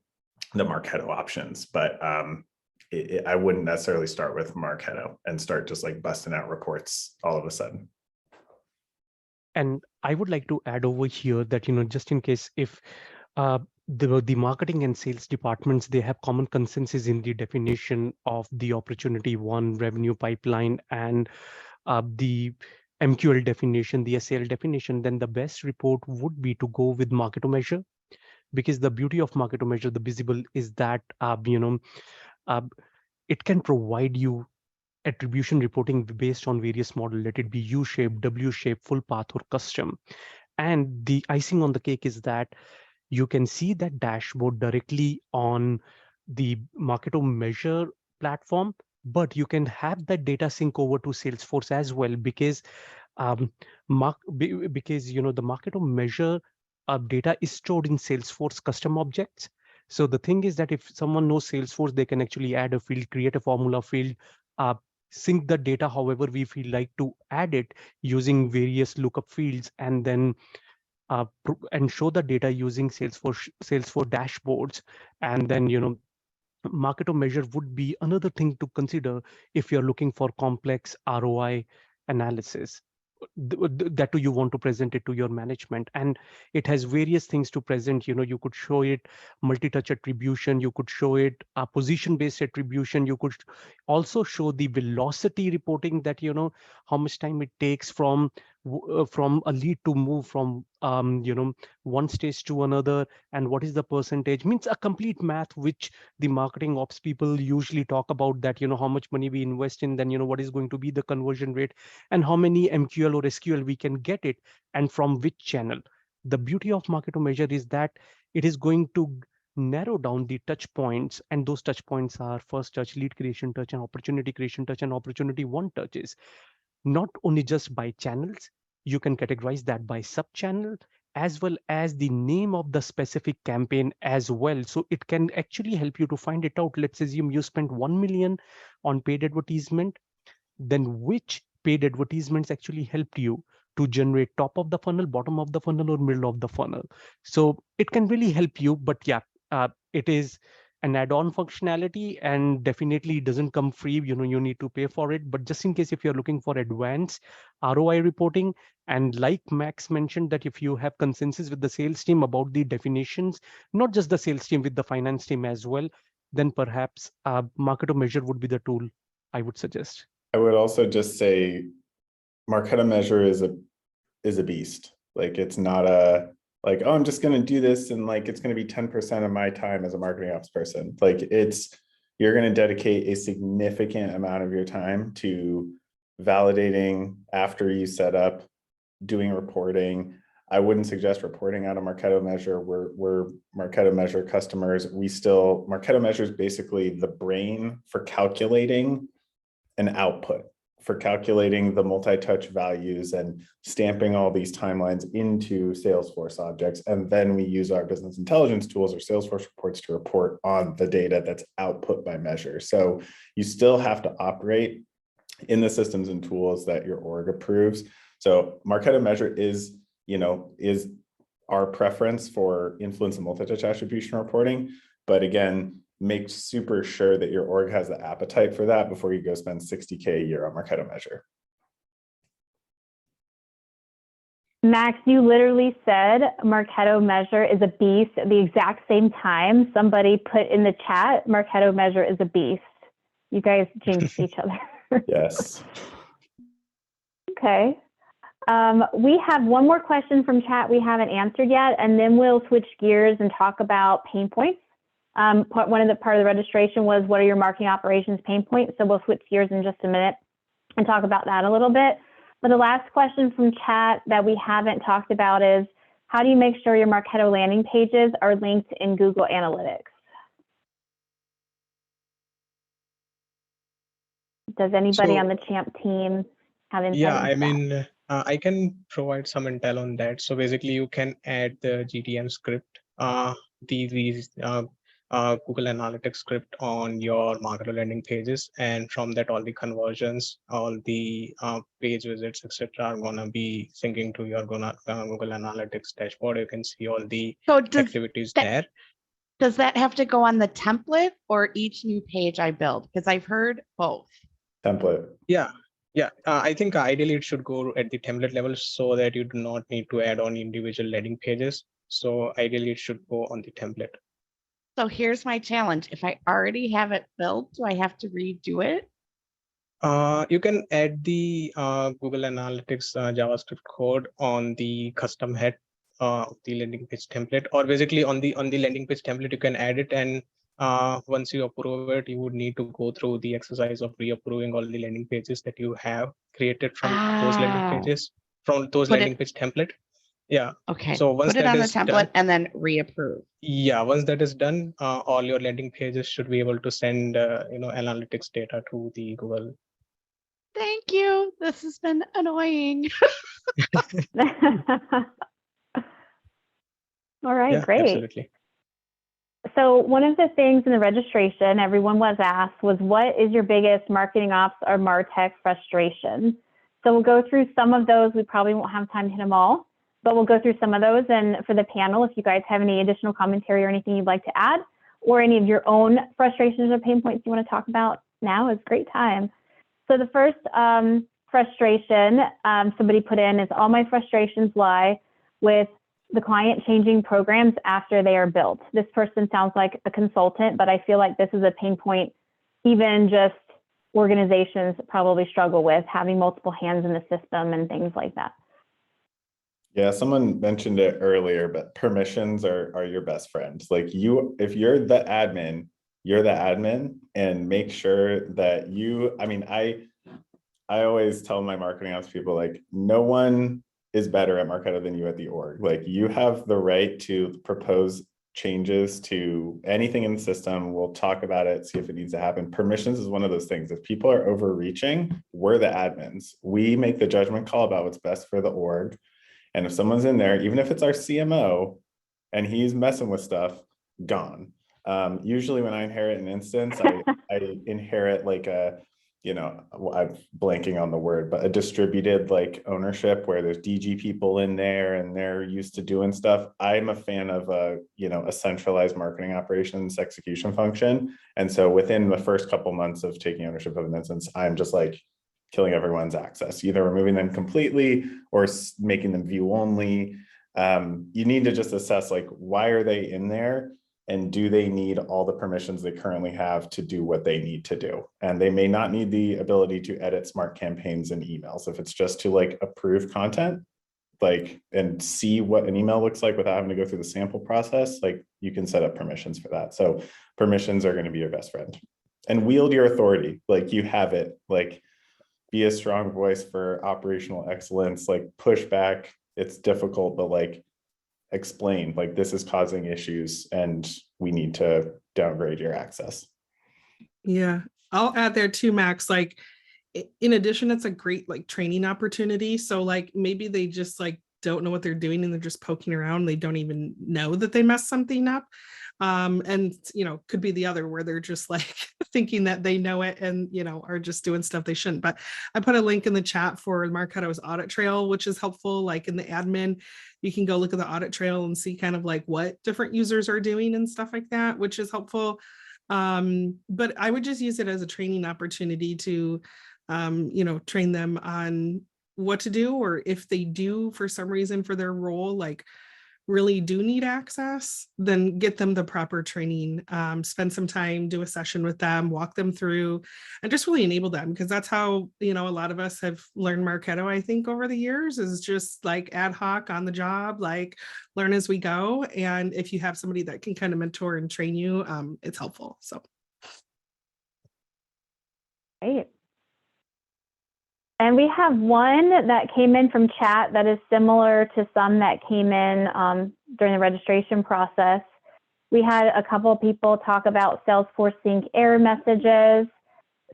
the Marketo options. But I wouldn't necessarily start with Marketo and start just like busting out reports all of a sudden. And I would like to add over here that, just in case if the marketing and sales departments, they have common consensus in the definition of the opportunity one, revenue pipeline, and the MQL definition, the SAL definition, then the best report would be to go with Marketo Measure, because the beauty of Marketo Measure, the visible, is that it can provide you attribution reporting based on various models, let it be U-shaped, W-shaped, full path, or custom. And the icing on the cake is that you can see that dashboard directly on the Marketo Measure platform, but you can have that data sync over to Salesforce as well, because the Marketo Measure data is stored in Salesforce custom objects. So the thing is that if someone knows Salesforce, they can actually add a field, create a formula field, sync the data however we feel like to add it using various lookup fields, and then and show the data using Salesforce dashboards. And then Marketo Measure would be another thing to consider if you're looking for complex ROI analysis. that you want to present it to your management, and it has various things to present. You could show it multi-touch attribution, you could show it position-based attribution, you could also show the velocity reporting, that how much time it takes from a lead to move from one stage to another, and what is the percentage, means a complete math which the marketing ops people usually talk about, that how much money we invest in, then what is going to be the conversion rate, and how many MQL or SQL we can get it, and from which channel. The beauty of Marketo Measure is that it is going to narrow down the touch points, and those touch points are first touch, lead creation touch, and opportunity creation touch, and opportunity one touches. Not only just by channels, you can categorize that by sub-channel, as well as the name of the specific campaign as well. So it can actually help you to find it out. Let's assume you spent 1 million on paid advertisement, then which paid advertisements actually helped you to generate top of the funnel, bottom of the funnel, or middle of the funnel. So it can really help you, but yeah, it is an add-on functionality, and definitely doesn't come free. You need to pay for it. But just in case, if you're looking for advanced ROI reporting, and like Max mentioned, that if you have consensus with the sales team about the definitions, not just the sales team, with the finance team as well, then perhaps Marketo Measure would be the tool I would suggest. I would also just say Marketo Measure is a beast. Like, it's not a like, oh, I'm just going to do this and like it's going to be 10% of my time as a marketing ops person. Like, you're going to dedicate a significant amount of your time to validating after you set up, doing reporting. I wouldn't suggest reporting out of Marketo Measure. We're Marketo Measure customers. Marketo Measure is basically the brain for calculating an output, for calculating the multi-touch values and stamping all these timelines into Salesforce objects. And then we use our business intelligence tools or Salesforce reports to report on the data that's output by measure. So you still have to operate in the systems and tools that your org approves. So Marketo Measure is our preference for influence and multi-touch attribution reporting. But again, make super sure that your org has the appetite for that before you go spend $60K a year on Marketo Measure. Max, you literally said Marketo Measure is a beast at the exact same time somebody put in the chat, Marketo Measure is a beast. You guys jinxed each other. Yes. Okay. We have one more question from chat we haven't answered yet, and then we'll switch gears and talk about pain points. Part of the registration was, what are your marketing operations pain points? So we'll switch gears in just a minute and talk about that a little bit. But the last question from chat that we haven't talked about is, how do you make sure your Marketo landing pages are linked in Google Analytics? Does anybody on the Champ team have insight? Yeah, I mean, I can provide some intel on that. So basically, you can add the GTM script, Google Analytics script on your Marketo landing pages, and from that, all the conversions, all the page visits, etc., are gonna be syncing to your Google Analytics dashboard. You can see all the activities there. Does that have to go on the template or each new page I build? Because I've heard both. Template. Yeah. I think ideally it should go at the template level so that you do not need to add on individual landing pages. So ideally it should go on the template. So here's my challenge. If I already have it built, do I have to redo it? You can add the Google Analytics JavaScript code on the custom head of the landing page template, or basically on the landing page template, you can add it, and once you approve it, you would need to go through the exercise of reapproving all the landing pages that you have created from those landing pages, from those landing page template. Yeah. Okay. So once put it that on the is template done, and then reapprove. Yeah. Once that is done, all your landing pages should be able to send analytics data to the Google. Thank you. This has been annoying. All right, Yeah, great. Absolutely. So one of the things in the registration everyone was asked was, what is your biggest marketing ops or Martech frustration? So we'll go through some of those. We probably won't have time to hit them all, but we'll go through some of those. And for the panel, if you guys have any additional commentary or anything you'd like to add, or any of your own frustrations or pain points you want to talk about, now is a great time. So the first frustration somebody put in is all my frustrations lie with the client changing programs after they are built. This person sounds like a consultant, but I feel like this is a pain point even just organizations probably struggle with, having multiple hands in the system and things like that. Yeah, someone mentioned it earlier, but permissions are your best friend. Like if you're the admin, you're the admin, and make sure that I always tell my marketing ops people, like, no one is better at Marketo than you at the org. Like, you have the right to propose changes to anything in the system. We'll talk about it, see if it needs to happen. Permissions is one of those things. If people are overreaching, we're the admins. We make the judgment call about what's best for the org. And if someone's in there, even if it's our CMO and he's messing with stuff, gone. Usually when I inherit an instance, I inherit like I'm blanking on the word, but a distributed like ownership where there's DG people in there and they're used to doing stuff. I'm a fan of a centralized marketing operations execution function. And so within the first couple months of taking ownership of an instance, I'm just like killing everyone's access, either removing them completely or making them view only. You need to just assess, like, why are they in there? And do they need all the permissions they currently have to do what they need to do? And they may not need the ability to edit smart campaigns and emails. If it's just to like approve content, like, and see what an email looks like without having to go through the sample process, like, you can set up permissions for that. So permissions are going to be your best friend. And wield your authority. Like, you have it. Like, be a strong voice for operational excellence, like push back. It's difficult, but like, explain, like, this is causing issues and we need to downgrade your access. Yeah, I'll add there too, Max. Like, in addition, it's a great like training opportunity. So like maybe they just like don't know what they're doing and they're just poking around. They don't even know that they messed something up. And could be the other where they're just like thinking that they know it and are just doing stuff they shouldn't. But I put a link in the chat for Marketo's audit trail, which is helpful. Like in the admin, you can go look at the audit trail and see kind of like what different users are doing and stuff like that, which is helpful. But I would just use it as a training opportunity to train them on what to do, or if they do for some reason for their role like really do need access, then get them the proper training, spend some time, do a session with them, walk them through, and just really enable them, because that's how a lot of us have learned Marketo, I think, over the years, is just like ad hoc on the job, like learn as we go. And if you have somebody that can kind of mentor and train you, it's helpful. So great. And we have one that came in from chat that is similar to some that came in during the registration process. We had a couple of people talk about Salesforce Sync error messages,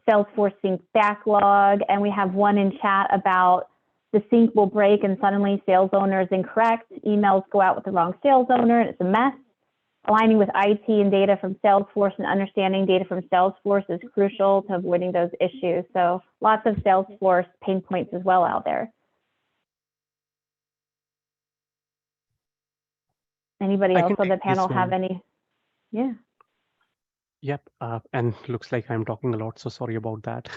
Salesforce Sync backlog, and we have one in chat about the sync will break and suddenly sales owner is incorrect. Emails go out with the wrong sales owner and it's a mess. Aligning with IT and data from Salesforce and understanding data from Salesforce is crucial to avoiding those issues. So lots of Salesforce pain points as well out there. Anybody else on the panel have any? Yeah. Yep, and looks like I'm talking a lot, so sorry about that.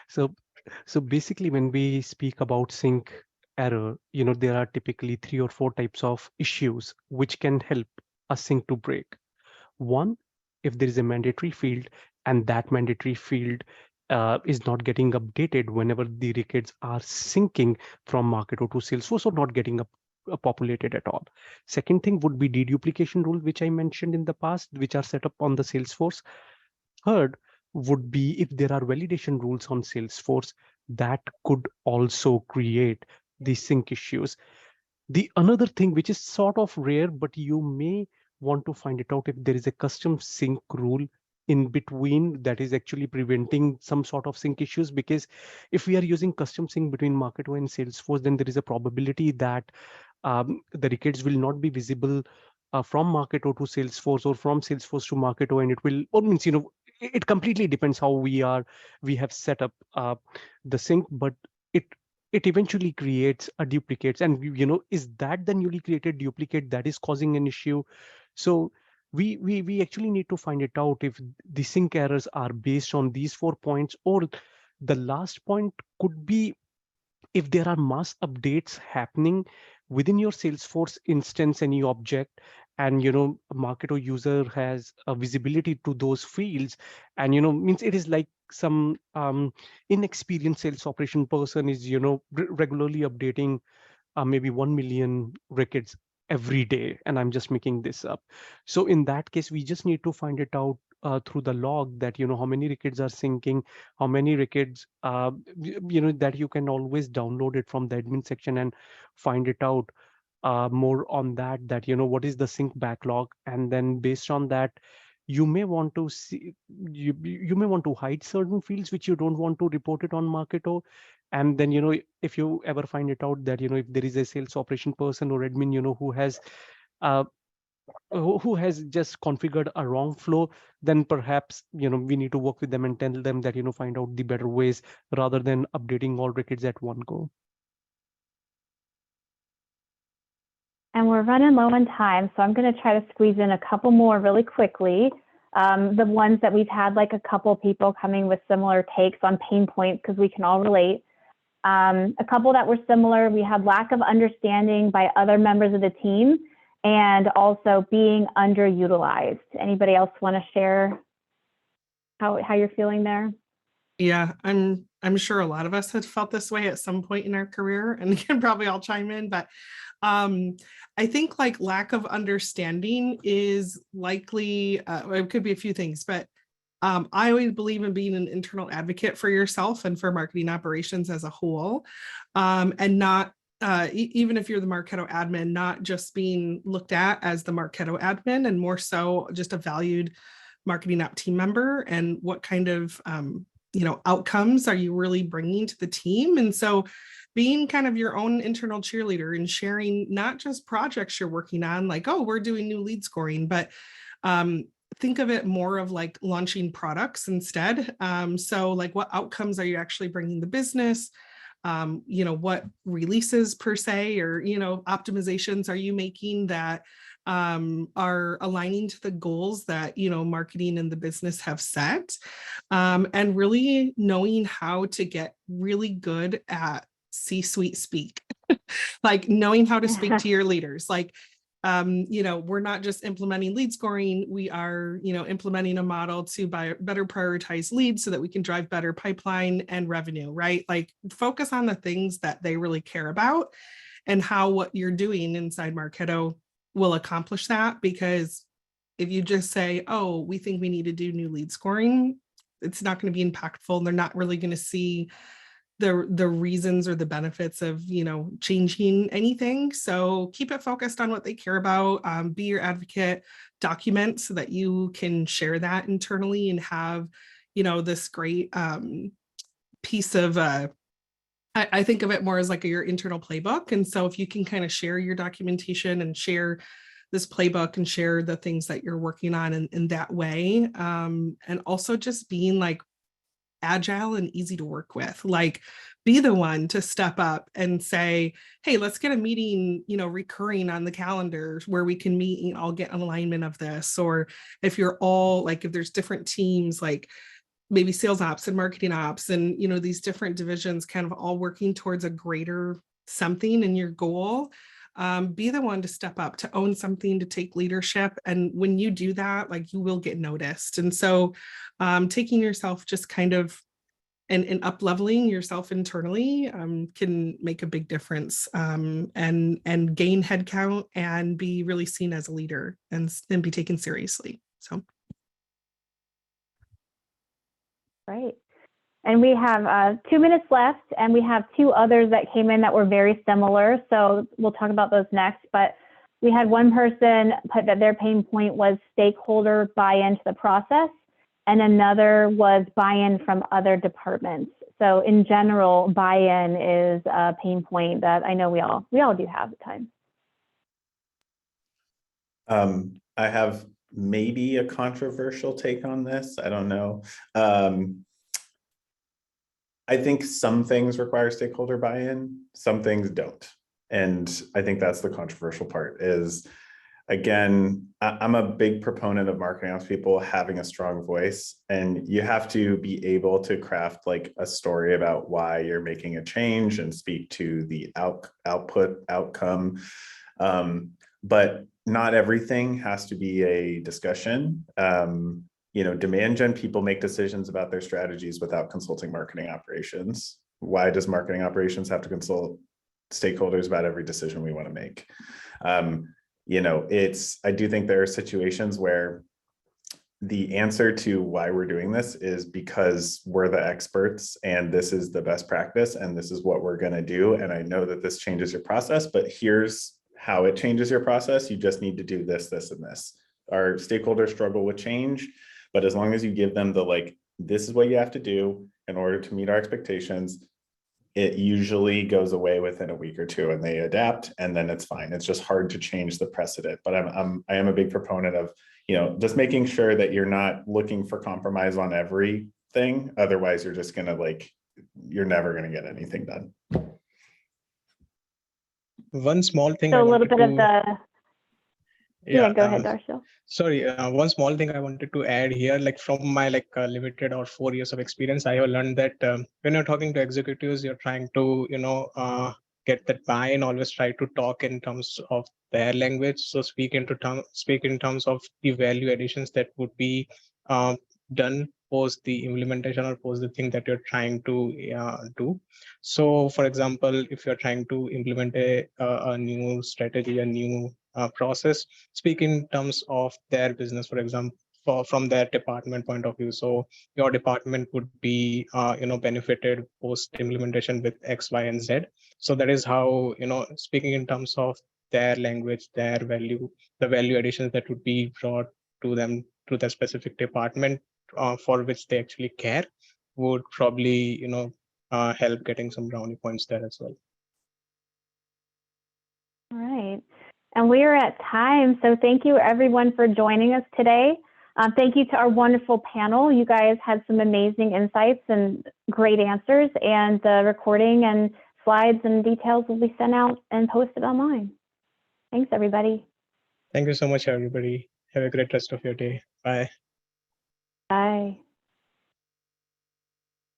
So basically, when we speak about sync error, there are typically 3 or 4 types of issues which can help a sync to break. One, if there is a mandatory field and that mandatory field is not getting updated whenever the records are syncing from Marketo to Salesforce, or not getting populated at all. Second thing would be deduplication rule, which I mentioned in the past, which are set up on the Salesforce. Third would be if there are validation rules on Salesforce that could also create the sync issues. The another thing which is sort of rare, but you may want to find it out, if there is a custom sync rule in between that is actually preventing some sort of sync issues, because if we are using custom sync between Marketo and Salesforce, then there is a probability that the records will not be visible from Marketo to Salesforce or from Salesforce to Marketo, and it will, or means, it completely depends how we have set up the sync, but it eventually creates a duplicate, and is that the newly created duplicate that is causing an issue? So we actually need to find it out if the sync errors are based on these 4 points, or The last point could be if there are mass updates happening within your Salesforce instance, any object, and Marketo user has a visibility to those fields, and means it is like some inexperienced sales operation person is regularly updating maybe 1 million records every day, and I'm just making this up. So in that case, we just need to find it out through the log that how many records are syncing, how many records that you can always download it from the admin section and find it out more on that what is the sync backlog, and then based on that you may want to see you may want to hide certain fields which you don't want to report it on Marketo. And then if you ever find it out that if there is a sales operation person or admin uh, who has just configured a wrong flow, then perhaps we need to work with them and tell them that find out the better ways rather than updating all records at one go. And we're running low on time, so I'm going to try to squeeze in a couple more really quickly. The ones that we've had like a couple people coming with similar takes on pain points because we can all relate. A couple that were similar, we had lack of understanding by other members of the team and also being underutilized. Anybody else want to share how you're feeling there? Yeah, I'm sure a lot of us have felt this way at some point in our career, and you can probably all chime in, but I think like lack of understanding is likely, it could be a few things, but I always believe in being an internal advocate for yourself and for marketing operations as a whole, and not even if you're the Marketo admin, not just being looked at as the Marketo admin, and more so just a valued marketing op team member, and what kind of outcomes are you really bringing to the team. And so being kind of your own internal cheerleader and sharing not just projects you're working on, like, oh, we're doing new lead scoring, but think of it more of like launching products instead. So like, what outcomes are you actually bringing the business? What releases per se, or, optimizations are you making that are aligning to the goals that, marketing and the business have set, and really knowing how to get really good at C-suite speak, like knowing how to speak to your leaders. Like, we're not just implementing lead scoring, we are, implementing a model to better prioritize leads so that we can drive better pipeline and revenue, right? Like focus on the things that they really care about and how what you're doing inside Marketo will accomplish that. Because if you just say, oh, we think we need to do new lead scoring, it's not going to be impactful. They're not really going to see the reasons or the benefits of, changing anything. So keep it focused on what they care about, be your advocate, document so that you can share that internally and have, this great piece of, I think of it more as like your internal playbook. And so if you can kind of share your documentation and share this playbook and share the things that you're working on in that way, and also just being like agile and easy to work with, like be the one to step up and say, hey, let's get a meeting, recurring on the calendar where we can meet and all get an alignment of this. Or if you're all like, if there's different teams, like maybe sales ops and marketing ops and, these different divisions kind of all working towards a greater something in your goal, be the one to step up, to own something, to take leadership. And when you do that, like you will get noticed. And so taking yourself just kind of and up-leveling yourself internally can make a big difference, and gain headcount and be really seen as a leader and be taken seriously. So. Great. And we have 2 minutes left, and we have 2 others that came in that were very similar. So we'll talk about those next. But we had one person put that their pain point was stakeholder buy-in to the process, and another was buy-in from other departments. So in general, buy-in is a pain point that I know we all do have at times. I have maybe a controversial take on this. I don't know. I think some things require stakeholder buy-in, some things don't. And I think that's the controversial part is again, I'm a big proponent of marketing ops people having a strong voice, and you have to be able to craft like a story about why you're making a change and speak to the outcome. But not everything has to be a discussion. Demand gen people make decisions about their strategies without consulting marketing operations. Why does marketing operations have to consult stakeholders about every decision we want to make? I do think there are situations where the answer to why we're doing this is because we're the experts and this is the best practice and this is what we're going to do. And I know that this changes your process, but here's how it changes your process. You just need to do this, this, and this. Our stakeholders struggle with change, but as long as you give them this is what you have to do in order to meet our expectations, it usually goes away within a week or two and they adapt, and then it's fine. It's just hard to change the precedent. But I am a big proponent of, just making sure that you're not looking for compromise on everything. Otherwise, you're just going to you're never going to get anything done. One small thing. So a little bit of the, yeah, go ahead, Darshil. Sorry, one small thing I wanted to add here, from my limited or 4 years of experience, I have learned that when you're talking to executives, you're trying to, get that buy-in, always try to talk in terms of their language. So speak in terms of the value additions that would be done post the implementation or post the thing that you're trying to do. So for example, if you're trying to implement a new strategy, a new process, speak in terms of their business, for example, from their department point of view. So your department would be benefited post implementation with X, Y, and Z. So that is how, speaking in terms of their language, their value, the value additions that would be brought to them to the specific department for which they actually care, would probably help getting some brownie points there as well. All right. And we are at time, so thank you everyone for joining us today. Thank you to our wonderful panel. You guys had some amazing insights and great answers, and the recording and slides and details will be sent out and posted online. Thanks, everybody. Thank you so much, everybody. Have a great rest of your day. Bye. Bye.